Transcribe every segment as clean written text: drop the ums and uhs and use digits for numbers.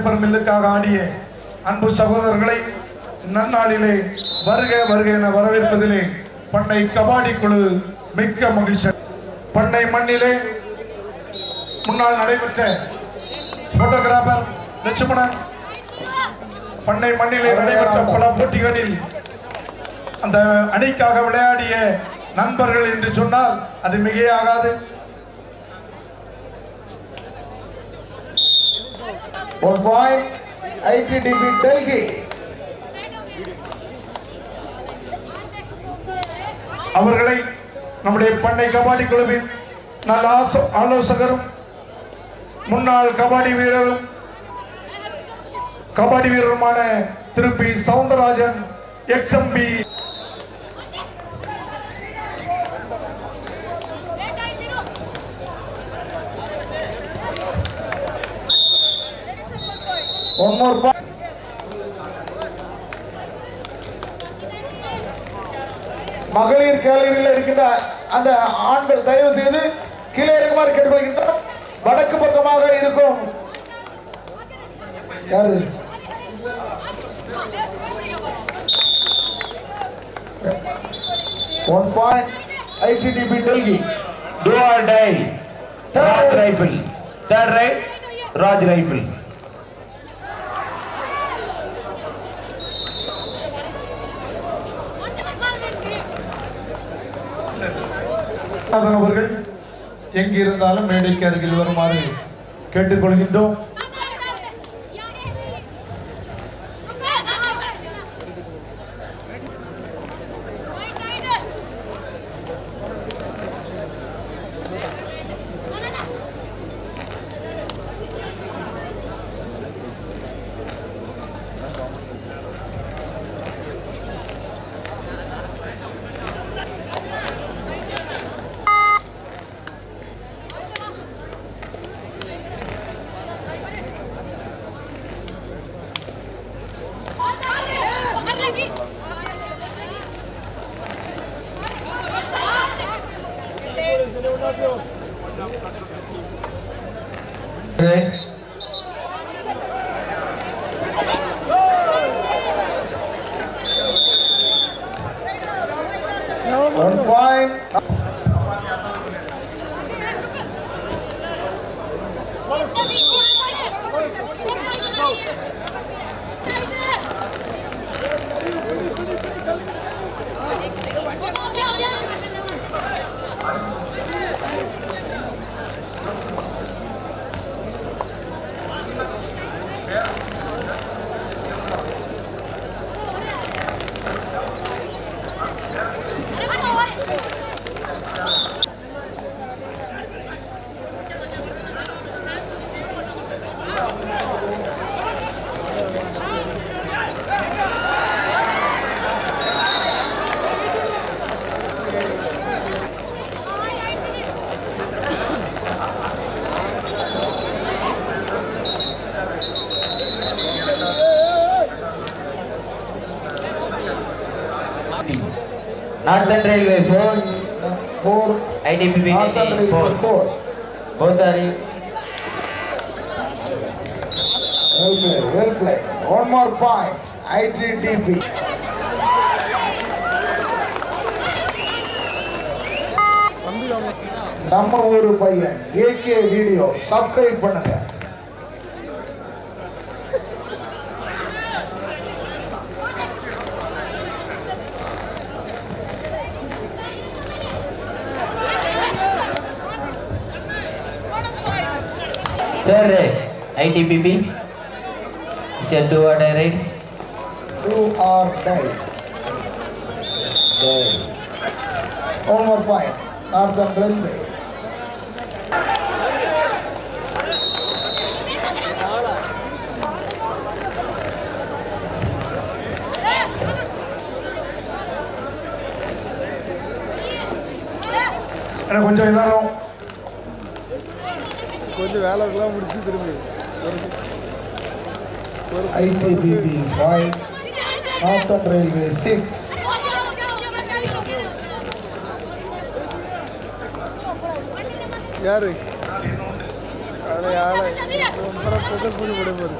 Paper மில்லுக்காக ஆடிய அன்பு சகோதரர்களை நன்னாளிலே வருக வருக என வரவேற்பதிலே பண்ணை கபாடி குழு மிக்க மகிழ்ச்சி. பண்ணை மண்ணிலே முன்னால் நடைபெற்ற போட்டோகிராபர் லட்சுமணன் பண்ணை மண்ணிலே நடைபெற்ற பல போட்டிகளில் அந்த அணிக்காக விளையாடிய நண்பர்கள் என்று சொன்னால் அது மிகையாகாது. ITDP டெல்லி அவர்களை நம்முடைய பண்ணை கபாடி குழுவின் நல்ல ஆலோசகரும் முன்னாள் கபாடி வீரருமான திரு பி சவுந்தரராஜன் XMB மகளிர் கேலரியில் இருக்கின்ற அந்த ஆண்கள் தயவு செய்து கீழே இருக்குமாறு கேட்டுக்கொள்கின்றோம். வடக்கு பக்கமாக இருக்கும் யாரு ITDP Delhi do or die Raj rifle third right Raj rifle அவர்கள் எங்கிருந்தாலும் மேடைக்கு அருகில் வருமாறு கேட்டுக்கொள்கின்றோம். Northern Railway 4 IDP 4 both are well played. One more point ITDP நம்ம ஊரு பையன் AK வீடியோ சப்ஸ்கிரைப் பண்ணுங்க. third ITBP is a do or die right? Do or die. One more point. Northern Railway. கொஞ்சம் எல்லாரும் கொஞ்சம் வேலை எல்லாம் முடிச்சு திரும்பி ITBP 5 Northern Railway 6 யாரு அरे यार ಒಂಥರ ಫೋಕಸ್ ಮಾಡಿ ಬಿಡಬಹುದು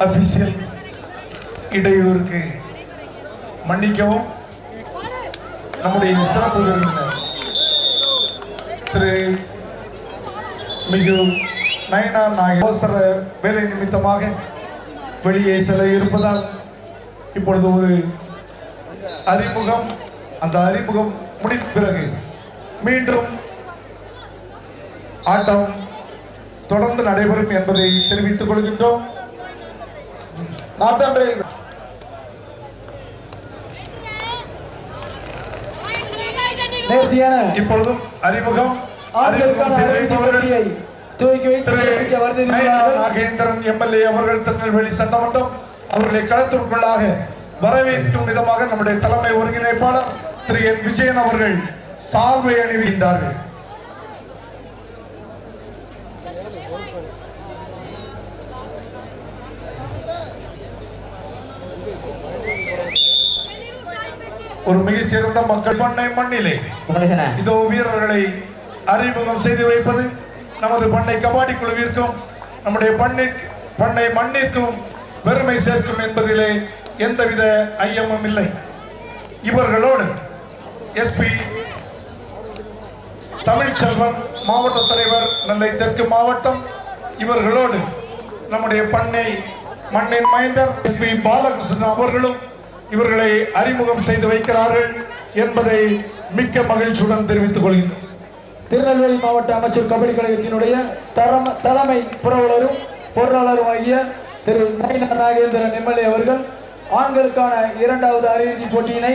அபிஷியல் இடையூறுக்கு மன்னிக்கவும். நம்முடைய சிறப்பு விருந்தினர் திரு மிகு நயனார் நாயகர் அவசர வேலை நிமித்தமாக வெளியே செல்ல இருப்பதால் இப்பொழுது ஒரு அறிமுகம், அந்த அறிமுகம் முடிந்த பிறகு மீண்டும் ஆட்டம் தொடர்ந்து நடைபெறும் என்பதை தெரிவித்துக் கொள்கின்றோம். இப்பொழுதும் அறிமுகம் நாகேந்திரன் எம்எல்ஏ அவர்கள் திருநெல்வேலி சட்டமன்றம் அவர்களை களத்திற்குள்ளாக வரவேற்கும் விதமாக நம்முடைய தலைமை ஒருங்கிணைப்பாளர் திரு என் விஜயன் அவர்கள் சால்வை அணிவிக்கின்றார்கள். ஒரு மிகச்சிறந்த மக்கள் பண்ணை மண்ணிலே இதோ வீரர்களை அறிமுகம் செய்து வைப்பது நமது பண்ணை கபாடி குழுவிற்கும் நம்முடைய பண்ணை மண்ணிற்கும் பெருமை சேர்க்கும் என்பதிலே எந்தவித ஐயமும் இல்லை. இவர்களோடு எஸ்பி தமிழ்ச்செல்வன் மாவட்ட தலைவர் நெல்லை தெற்கு மாவட்டம், இவர்களோடு நம்முடைய பண்ணை மண்ணின் மைந்தர் எஸ்பி பாலகிருஷ்ணன் அவர்களும் இவர்களை அறிமுகம் செய்து வைக்கிறார்கள் என்பதை மிக்க மகிழ்ச்சியுடன் தெரிவித்துக் கொள்கிறோம். திருநெல்வேலி மாவட்ட அமைச்சர் கபடி கழகத்தினுடைய தலைமை புரவலரும் பொருளாளரும் ஆகிய திரு நயினார் நாகேந்திரன் எம்எல்ஏ அவர்கள் ஆண்களுக்கான 2வது அரையிறுதி போட்டியினை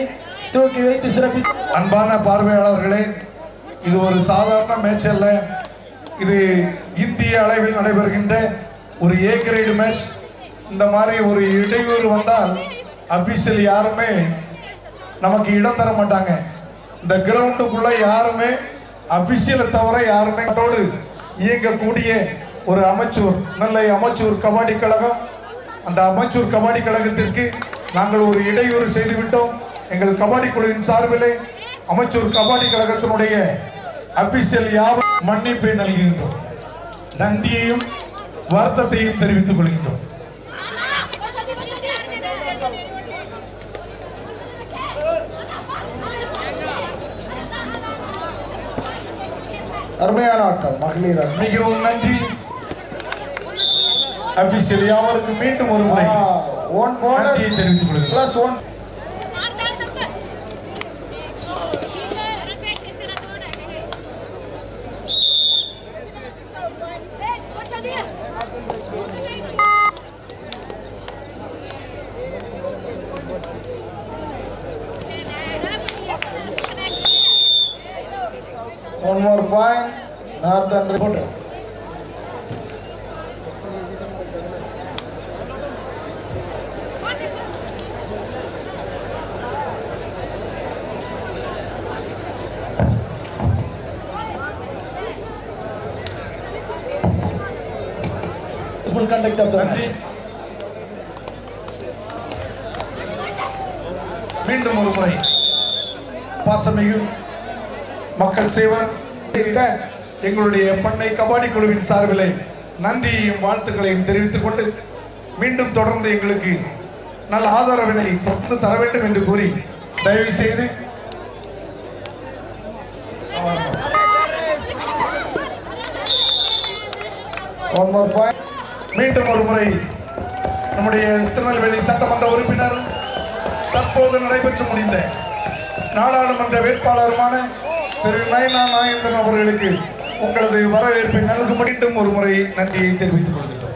துவக்கி வைத்து சிறப்பி. அன்பான பார்வையாளர்களே, இது ஒரு சாதாரண மேட்ச் அல்ல. இது இந்திய அளவில் நடைபெறுகின்ற ஒரு ஏ கிரேடு மேட்ச். இந்த மாதிரி ஒரு இடையூறு வந்தால் அபிஷியல் யாருமே நமக்கு இடம் தர மாட்டாங்க. இந்த கிரவுண்டுக்குள்ள யாருமே அபிஷியலை தவிர யாருமே இயங்கக்கூடிய ஒரு அமைச்சூர் நெல்லை அமைச்சூர் கபாடி கழகம். அந்த அமைச்சூர் கபாடி கழகத்திற்கு நாங்கள் ஒரு இடையூறு செய்துவிட்டோம். எங்கள் கபாடி குழுவின் சார்பிலே அமைச்சூர் கபாடி கழகத்தினுடைய அபிஷியல் யாரும் மன்னிப்பை நல்கின்றோம். நன்றியையும் வருத்தத்தையும் தெரிவித்துக் கொள்கின்றோம். அருமையான ஆட்டம் மகளிர். மிகவும் நன்றி. அபிஷியல் யாவருக்கு மீண்டும் ஒரு முறை நன்றியை தெரிவித்துக் கொள்கிறேன். One more point, Northern Reporter. Full conduct of the match. மீண்டும் ஒரு முறை பாசமிகு மக்கள் சேவர் எங்களுடைய பண்ணை கபாடி குழுவின் சார்பிலே நன்றியையும் வாழ்த்துக்களையும் தெரிவித்துக் கொண்டு மீண்டும் தொடர்ந்து எங்களுக்கு நல்ல ஆதரவினை தொடர்ந்து தர வேண்டும் என்று கூறி தயவு செய்து மீண்டும் ஒரு முறை நம்முடைய திருநெல்வேலி சட்டமன்ற உறுப்பினர் தற்போது நடைபெற்று முடிந்த நாடாளுமன்ற வேட்பாளருமான திரு நயினார் நாகேந்திரன் அவர்களுக்கு உங்களது வரவேற்பை நல்கும் மீண்டும் ஒரு முறை நன்றியை தெரிவித்துக் கொள்கிறோம்.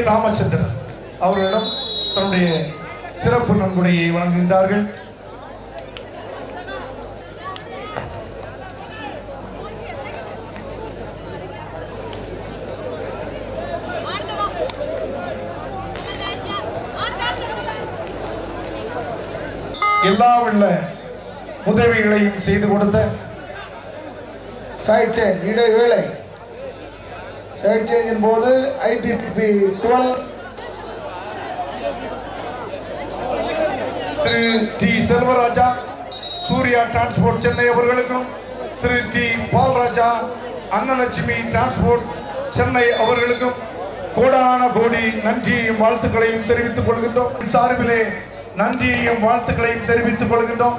ராமச்சந்திரன் அவர்களிடம் தன்னுடைய சிறப்பு நன்கொடையை வழங்குகின்றார்கள். எல்லா உள்ள உதவிகளையும் செய்து கொடுத்த சைட் சேஞ்ச் இடைவேளை. சைட் சேஞ்சின் போது ITPP 12 திரு டி செல்வராஜா சூர்யா டிரான்ஸ்போர்ட் சென்னை அவர்களுக்கும் திரு டி பால்ராஜா அன்னலட்சுமி டிரான்ஸ்போர்ட் சென்னை அவர்களுக்கும் கோடான கோடி நன்றியையும் வாழ்த்துக்களையும் தெரிவித்துக் கொள்கின்றோம். சார்பிலே நன்றியையும் வாழ்த்துக்களையும் தெரிவித்துக் கொள்கின்றோம்.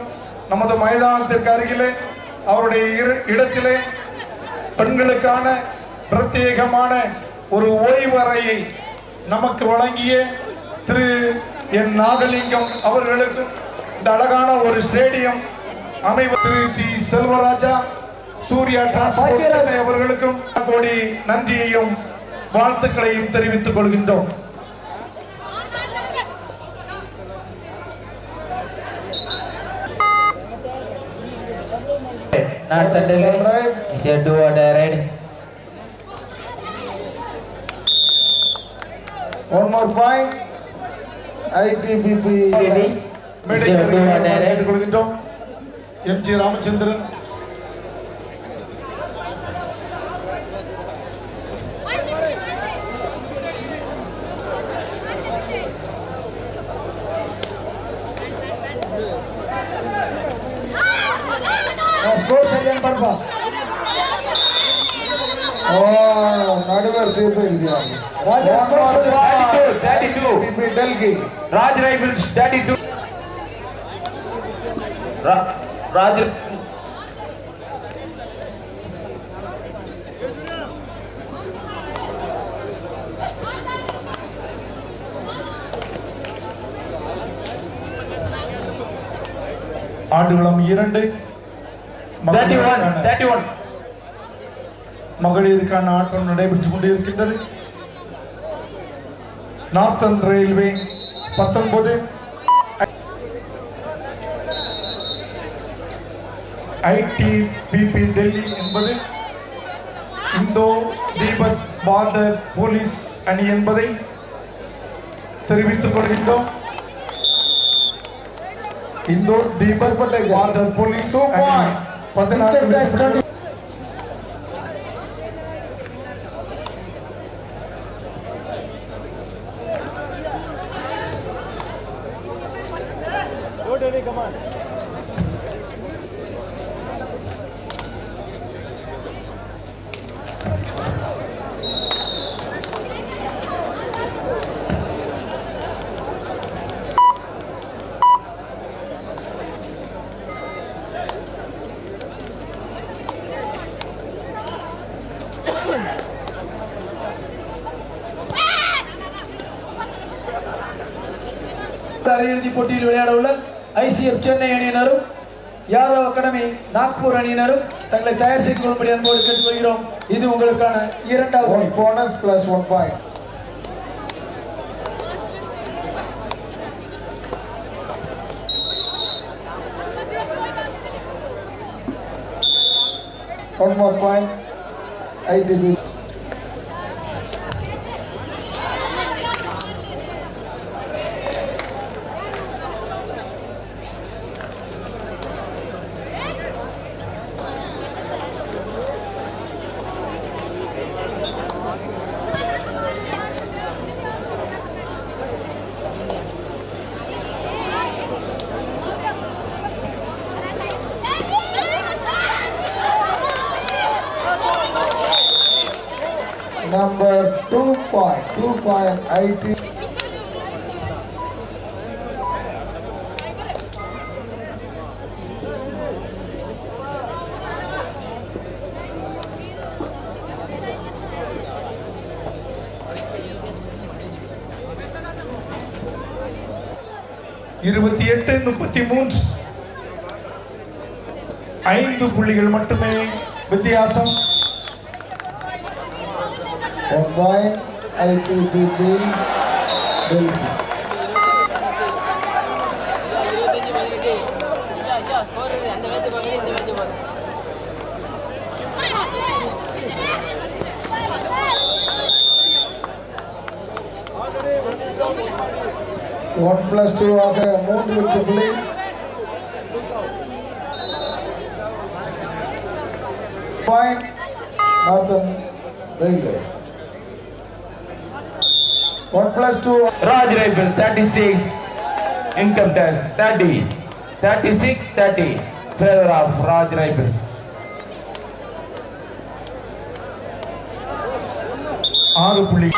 நமது மைதானத்திற்கு அருகிலே அவருடைய இடத்திலே பெண்களுக்கான பிரத்யேகமான ஒரு ஓய்வறையை நமக்கு வழங்கிய திரு என் நாகலிங்கம் அவர்களுக்கு இந்த அழகான ஒரு ஸ்டேடியம் அமைவு திரு டி செல்வராஜா சூர்யா டிரான்ஸ்போர்ட் அவர்களுக்கும் கோடி நன்றியையும் வாழ்த்துக்களையும் தெரிவித்துக் கொள்கின்றோம். one more point. ITPP கொள்கின்றோம். MG ராமச்சந்திரன் ஸ்கோர் செகண்ட் பர்பா. நடுவர் தீர்ப்பு எழுதியாங்க. Raja score 32 ITPP Delhi. Raj Rifles 32 Raj ஆடுகளம் 2 31 மகளிருக்கான ஆட்டம் நடைபெற்றுக் கொண்டிருக்கின்றது. நார்த்தன் ரயில்வே 19 ITPP டெல்லி என்பது இந்தோ தீபக் பார்டர் போலீஸ் அணி என்பதை தெரிவித்துக் கொள்கின்றோம். இந்தோ தீபக் பார்டர் போலீஸ் அணி 14 அரையிறுதி போட்டியில் விளையாட உள்ள ICF சென்னை அணியினரும் யாதவ் அகாடமி நாக்பூர் அணியினரும் தங்களை தயார் செய்து கொள்ளும்படி அன்போடு கேட்டுக்கொள்கிறோம். இது உங்களுக்கான இரண்டாவது bonus plus 1 point. One more point. ITPP. Number 2 point IT. இருபத்தி 33 5 புள்ளிகள் மட்டுமே வித்தியாசம். 1 point ITPP Delhi. One plus 2 ஆக 3 வெற்றி புள்ளி Point Northern Railway. 1+2. Raj Rifle 36, income tax 30, 36, 30, favor of Raj Rifles. 6 புள்ளி.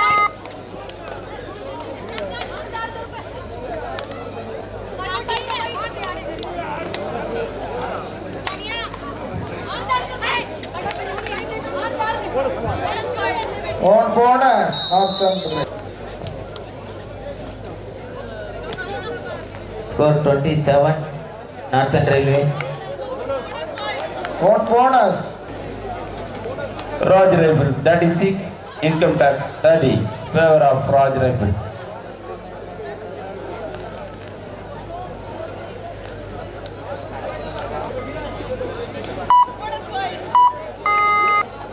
On bonus Northern Railway. Score 27, Northern Railway. On bonus. Raj Rifle 36, income tax 30, favor of Raj Rifles.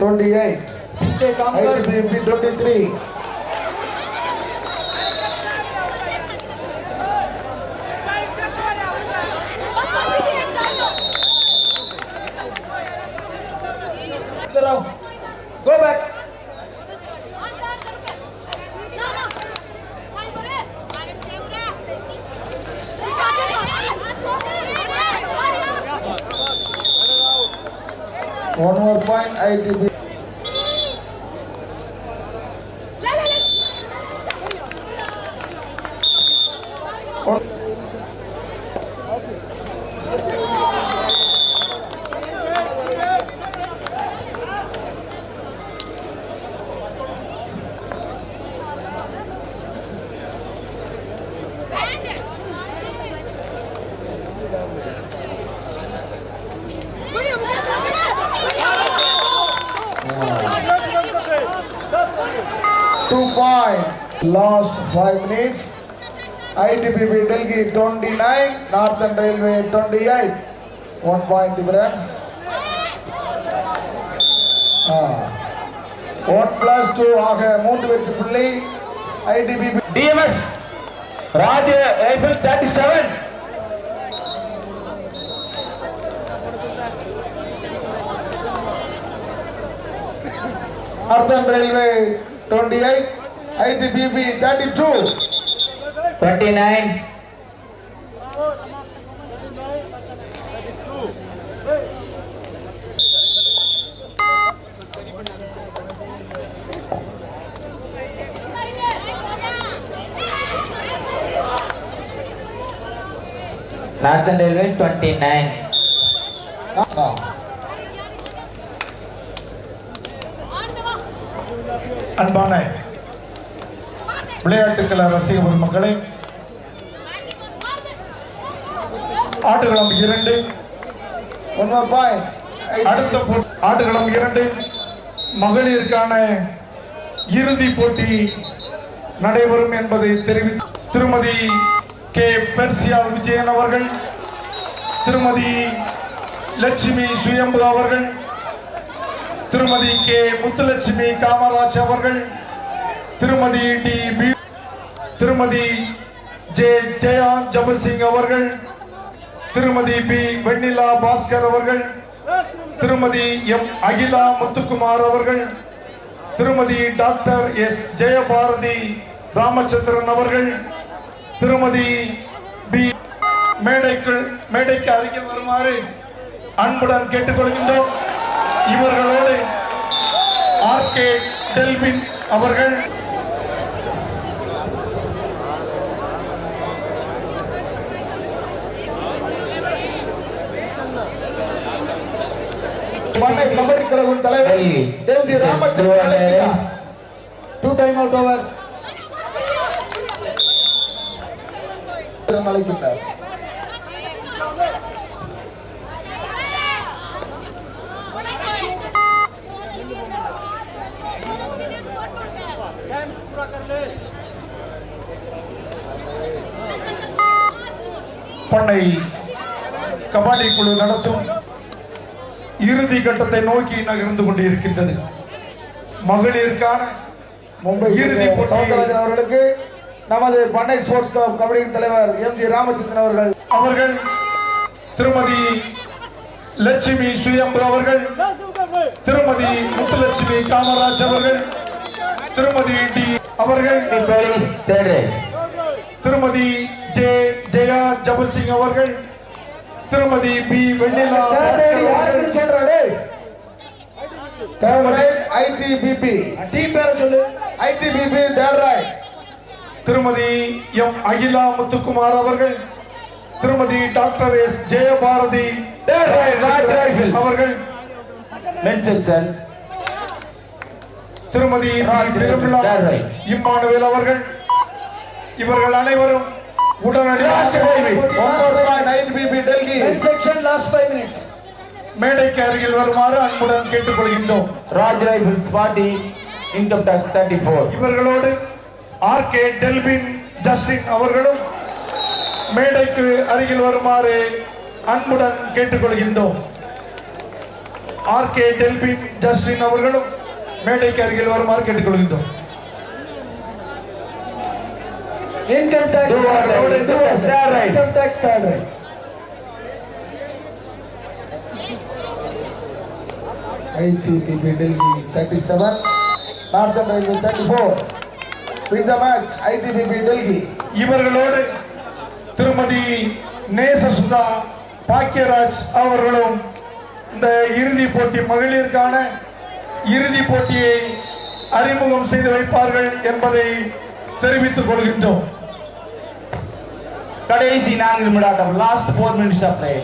28. DJ Kamkar, ITBP 23. go back. One more point ITB. Last 5 minutes. ITBP Delhi 29, Northern Railway 28. 1 point difference. 1+2 ஆக 3 வெற்றி புள்ளி. ITBP DMS Raj Rifle 37. Northern Railway 28, ITBP 32. 29, Northern Railway 29. அன்பான விளையாட்டுக்கள ரசிக பெருமக்களே, ஆடுகளம் 2, 1 more point. அடுத்த ஆடுகளம் 2 மகளிருக்கான இறுதி போட்டி நடைபெறும் என்பதை தெரிவித்து திருமதி கே பெர்சியால் விஜயன் அவர்கள், திருமதி லட்சுமி சுயம்பு அவர்கள், திருமதி கே முத்துலட்சுமி காமராஜ் அவர்கள், திருமதி டி பி, திருமதி ஜே ஜெயா ஜபர்சிங் அவர்கள், திருமதி பி வெண்ணிலா பாஸ்கர் அவர்கள், திருமதி எம் அகிலா முத்துக்குமார் அவர்கள், திருமதி டாக்டர் எஸ் ஜெயபாரதி ராமச்சந்திரன் அவர்கள், திருமதி பி மேடைக்கு அருகில் வருமாறு அன்புடன் கேட்டுக்கொள்கின்றோம். இவர்களோடு ஆர்கே டெல்வின் அவர்கள், பண்ணை கபடி கழகம் தலைவர் தேவதி ராமச்சந்திரன் 2 time out over. அழைக்கின்றார். பண்ணை கபாடி குழு நடத்தும் இறுதி கட்டத்தை நோக்கி நகர்ந்து கொண்டிருக்கின்றது. மகளிருக்கான மும்பை இறுதி போட்டி சௌந்தரராஜன் அவர்களுக்கு நமது பண்ணை ஸ்போர்ட்ஸ் கிளப் கபடி தலைவர் எம்.ஜி. ராமச்சந்திரன் அவர்கள், திருமதி லட்சுமி சுயம்பு அவர்கள், திரு ஸ்ரீ காமராஜ் அவர்கள், திருமதி டி அவர்கள், Police, third right. திருமதி ஜெயா ஜபசிங் அவர்கள், திருமதி பி வெண்ணிலா பாஸ்கர் அவர்கள், சொல்றாரு Third right, ITBP. டீம் பேரை சொல்லு. ITBP, third right. திருமதி எம் அகிலா முத்துக்குமார் அவர்கள், திருமதி doctor S Jayabharathi Third right, Raj Rifles. அவர்கள், Men section. திருமதி திருமலா Third right. இம்மானுவேல் அவர்கள், இவர்கள் அனைவரும் உடனடியாக One more point, ITBP, Delhi. Section last 5 minutes. மேடைக்கு அருகில் வருமாறு அன்புடன் கேட்டுக்கொள்கின்றோம். Raj Rifles party, income tax 34. இவர்களோடு ஆர்கே டெல்பின் ஜஸ்டின் அவர்களும் மேடைக்கு அருகில் வருமாறு அன்புடன் கேட்டுக்கொள்கின்றோம். ஆர்கே டெல்பின் ஜஸ்டின் அவர்களும் மேடைக்கு அருகில் வருமாறு கேட்டுக்கொள்கின்றோம். Income tax Third right. Income tax third right. ITBP, Delhi, 37. Northern Railway, 34. Win the match, ITBP, Delhi. இவர்களோடு திருமதி நேசசுதா பாக்கியராஜ் அவர்களும் இந்த இறுதி போட்டி மகளிருக்கான இறுதி போட்டியை அறிமுகம் செய்து வைப்பார்கள் என்பதை தெரிவித்துக் கொள்கின்றோம். கடைசி 4 நிமிடம், last 4 minutes of play.